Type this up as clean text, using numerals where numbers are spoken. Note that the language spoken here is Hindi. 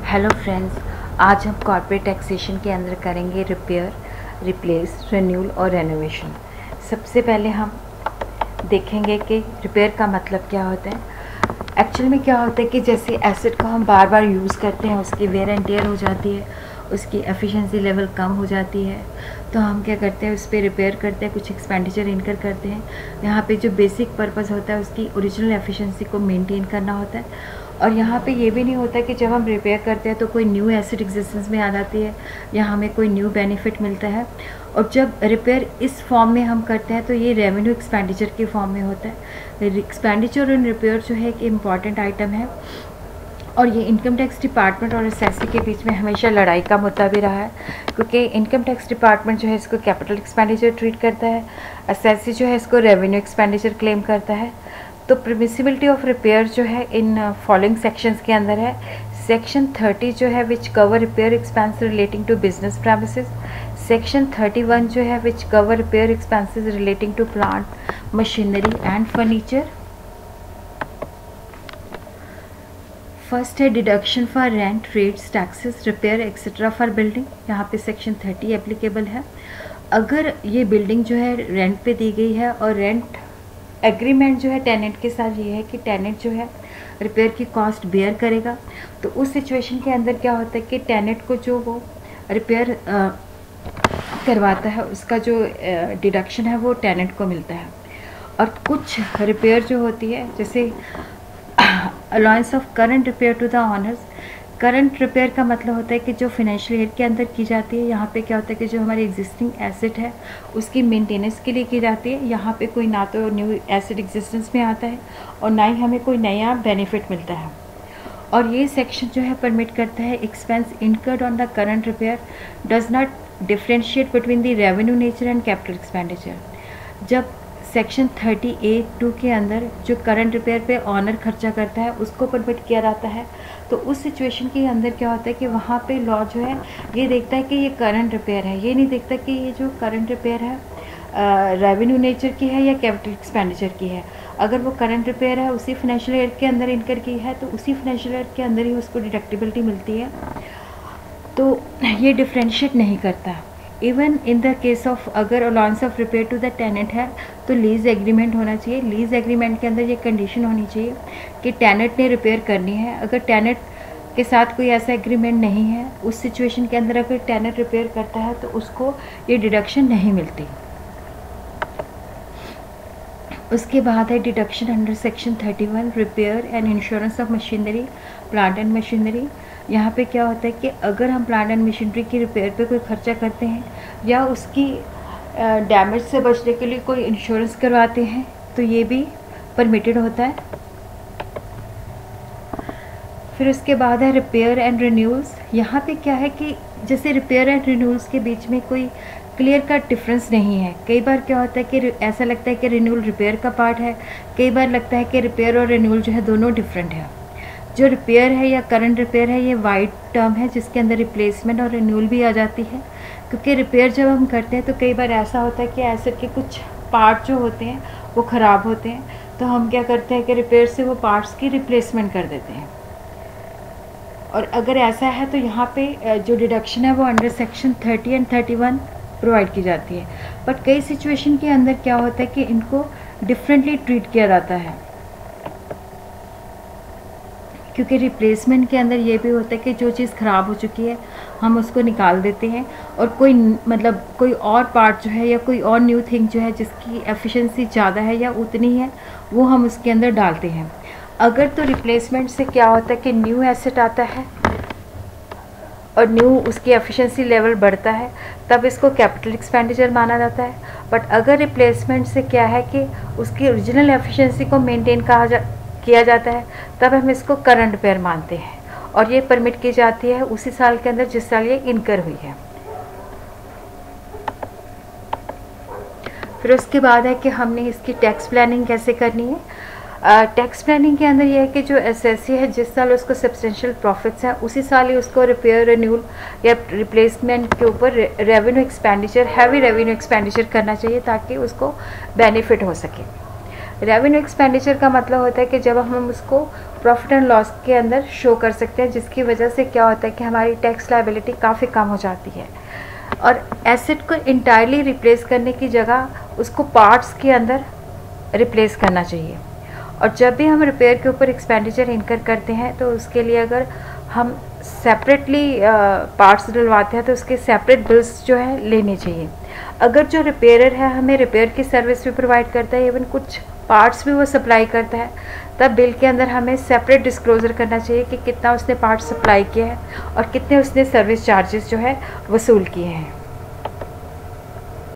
हेलो फ्रेंड्स, आज हम कॉर्पोरेट टैक्सेशन के अंदर करेंगे रिपेयर, रिप्लेस, रिन्यूअल और रेनोवेशन। सबसे पहले हम देखेंगे कि रिपेयर का मतलब क्या होता है। एक्चुअली में क्या होता है कि जैसे एसेट को हम बार बार यूज़ करते हैं, उसकी वेयर एंड टेयर हो जाती है, उसकी एफिशिएंसी लेवल कम हो जाती है, तो हम क्या करते हैं, उस पर रिपेयर करते हैं, कुछ एक्सपेंडिचर इनकर करते हैं। यहाँ पे जो बेसिक पर्पस होता है उसकी ओरिजिनल एफिशिएंसी को मेंटेन करना होता है। और यहाँ पे ये भी नहीं होता कि जब हम रिपेयर करते हैं तो कोई न्यू एसेट एग्जिस्टेंस में आ जाती है या हमें कोई न्यू बेनिफिट मिलता है। और जब रिपेयर इस फॉर्म में हम करते हैं तो ये रेवेन्यू एक्सपेंडिचर के फॉर्म में होता है। एक्सपेंडिचर और रिपेयर जो है एक इम्पॉर्टेंट आइटम है और ये इनकम टैक्स डिपार्टमेंट और एसएससी के बीच में हमेशा लड़ाई का मुद्दा भी रहा है, क्योंकि इनकम टैक्स डिपार्टमेंट जो है इसको कैपिटल एक्सपेंडिचर ट्रीट करता है, एसएससी जो है इसको रेवेन्यू एक्सपेंडिचर क्लेम करता है। तो परमिसिबिलिटी ऑफ रिपेयर जो है इन फॉलोइंग सेक्शंस के अंदर है। सेक्शन 30 जो है which cover repair expense relating to business premises. Section 31 जो है which cover repair expenses relating to plant, machinery and furniture. First है deduction for rent, rates, taxes, repair etcetera for building. यहाँ पे सेक्शन 30 एप्लीकेबल है। अगर ये बिल्डिंग जो है रेंट पे दी गई है और रेंट एग्रीमेंट जो है टेनेंट के साथ ये है कि टेनेंट जो है रिपेयर की कॉस्ट बेयर करेगा, तो उस सिचुएशन के अंदर क्या होता है कि टेनेंट को जो वो रिपेयर करवाता है उसका जो डिडक्शन है वो टेनेंट को मिलता है। और कुछ रिपेयर जो होती है जैसे allowance of current repair to the owners. Current repair का मतलब होता है कि जो फाइनेंशियल ईयर के अंदर की जाती है। यहाँ पे क्या होता है कि जो हमारी एग्जिस्टिंग एसेट है उसकी मेंटेनेंस के लिए की जाती है। यहाँ पे कोई ना तो न्यू एसेट एग्जिस्टेंस में आता है और ना ही हमें कोई नया बेनिफिट मिलता है। और ये सेक्शन जो है परमिट करता है expense incurred on the current repair does not differentiate between the revenue nature and capital expenditure. जब सेक्शन 30A(2) के अंदर जो करंट रिपेयर पे ऑनर खर्चा करता है उसको परमिट किया जाता है, तो उस सिचुएशन के अंदर क्या होता है कि वहाँ पे लॉ जो है ये देखता है कि ये करंट रिपेयर है, ये नहीं देखता कि ये जो करंट रिपेयर है रेवेन्यू नेचर की है या कैपिटल एक्सपेंडिचर की है। अगर वो करंट रिपेयर है उसी फाइनेंशियल ईयर के अंदर इनकर की है तो उसी फाइनेंशियल ईयर के अंदर ही उसको डिडक्टिबिलिटी मिलती है, तो ये डिफ्रेंशिएट नहीं करता। Even in the case of अगर allowance of repair to the tenant है तो लीज एग्रीमेंट होना चाहिए। लीज एग्रीमेंट के अंदर ये कंडीशन होनी चाहिए कि टेनेंट ने रिपेयर करनी है। अगर टेनेंट के साथ कोई ऐसा एग्रीमेंट नहीं है, उस सिचुएशन के अंदर अगर टेनेंट रिपेयर करता है तो उसको ये डिडक्शन नहीं मिलती। उसके बाद है deduction under section 31 repair and insurance of machinery, plant and machinery. यहाँ पे क्या होता है कि अगर हम प्लांट एंड मशीनरी की रिपेयर पे कोई खर्चा करते हैं या उसकी डैमेज से बचने के लिए कोई इंश्योरेंस करवाते हैं तो ये भी परमिटेड होता है। फिर उसके बाद है रिपेयर एंड रिन्यूअल्स। यहाँ पे क्या है कि जैसे रिपेयर एंड रिन्यूअल्स के बीच में कोई क्लियर कट डिफरेंस नहीं है। कई बार क्या होता है कि ऐसा लगता है कि रिन्यूअल रिपेयर का पार्ट है, कई बार लगता है कि रिपेयर और रिन्यूअल जो है दोनों डिफरेंट है। जो रिपेयर है या करंट रिपेयर है ये वाइड टर्म है जिसके अंदर रिप्लेसमेंट और रिन्यूअल भी आ जाती है, क्योंकि रिपेयर जब हम करते हैं तो कई बार ऐसा होता है कि एसेट के कुछ पार्ट जो होते हैं वो ख़राब होते हैं, तो हम क्या करते हैं कि रिपेयर से वो पार्ट्स की रिप्लेसमेंट कर देते हैं। और अगर ऐसा है तो यहाँ पे जो डिडक्शन है वो अंडर सेक्शन 30 एंड 31 प्रोवाइड की जाती है। बट कई सिचुएशन के अंदर क्या होता है कि इनको डिफरेंटली ट्रीट किया जाता है, क्योंकि रिप्लेसमेंट के अंदर ये भी होता है कि जो चीज़ ख़राब हो चुकी है हम उसको निकाल देते हैं और कोई और पार्ट जो है या कोई और न्यू थिंग जो है जिसकी एफिशिएंसी ज़्यादा है या उतनी है वो हम उसके अंदर डालते हैं। अगर तो रिप्लेसमेंट से क्या होता है कि न्यू एसेट आता है और न्यू उसकी एफिशिएंसी लेवल बढ़ता है तब इसको कैपिटल एक्सपेंडिचर माना जाता है। बट अगर रिप्लेसमेंट से क्या है कि उसकी ओरिजिनल एफिशिएंसी को मेंटेन किया जाता है तब हम इसको करंट रिपेयर मानते हैं और ये परमिट की जाती है उसी साल के अंदर जिस साल ये इनकर हुई है। फिर उसके बाद है कि हमने इसकी टैक्स प्लानिंग कैसे करनी है। टैक्स प्लानिंग के अंदर ये है कि जो एसएससी है जिस साल उसको सब्सटेंशियल प्रॉफिट्स हैं उसी साल ही उसको रिपेयर, रिन्यूअल या रिप्लेसमेंट के ऊपर revenue expenditure, heavy revenue expenditure करना चाहिए ताकि उसको बेनिफिट हो सके। रेवेन्यू एक्सपेंडिचर का मतलब होता है कि जब हम उसको प्रॉफिट एंड लॉस के अंदर शो कर सकते हैं, जिसकी वजह से क्या होता है कि हमारी टैक्स लायबिलिटी काफ़ी कम हो जाती है। और एसेट को इंटायरली रिप्लेस करने की जगह उसको पार्ट्स के अंदर रिप्लेस करना चाहिए। और जब भी हम रिपेयर के ऊपर एक्सपेंडिचर इनकर करते हैं तो उसके लिए अगर हम सेपरेटली पार्ट्स डलवाते हैं तो उसके सेपरेट बिल्स जो है लेने चाहिए। अगर जो रिपेयरर है हमें रिपेयर की सर्विस भी प्रोवाइड करता है, इवन कुछ पार्ट्स भी वो सप्लाई करता है, तब बिल के अंदर हमें सेपरेट डिस्क्लोज़र करना चाहिए कि कितना उसने पार्ट्स सप्लाई किया है और कितने उसने सर्विस चार्जेस जो है वसूल किए हैं।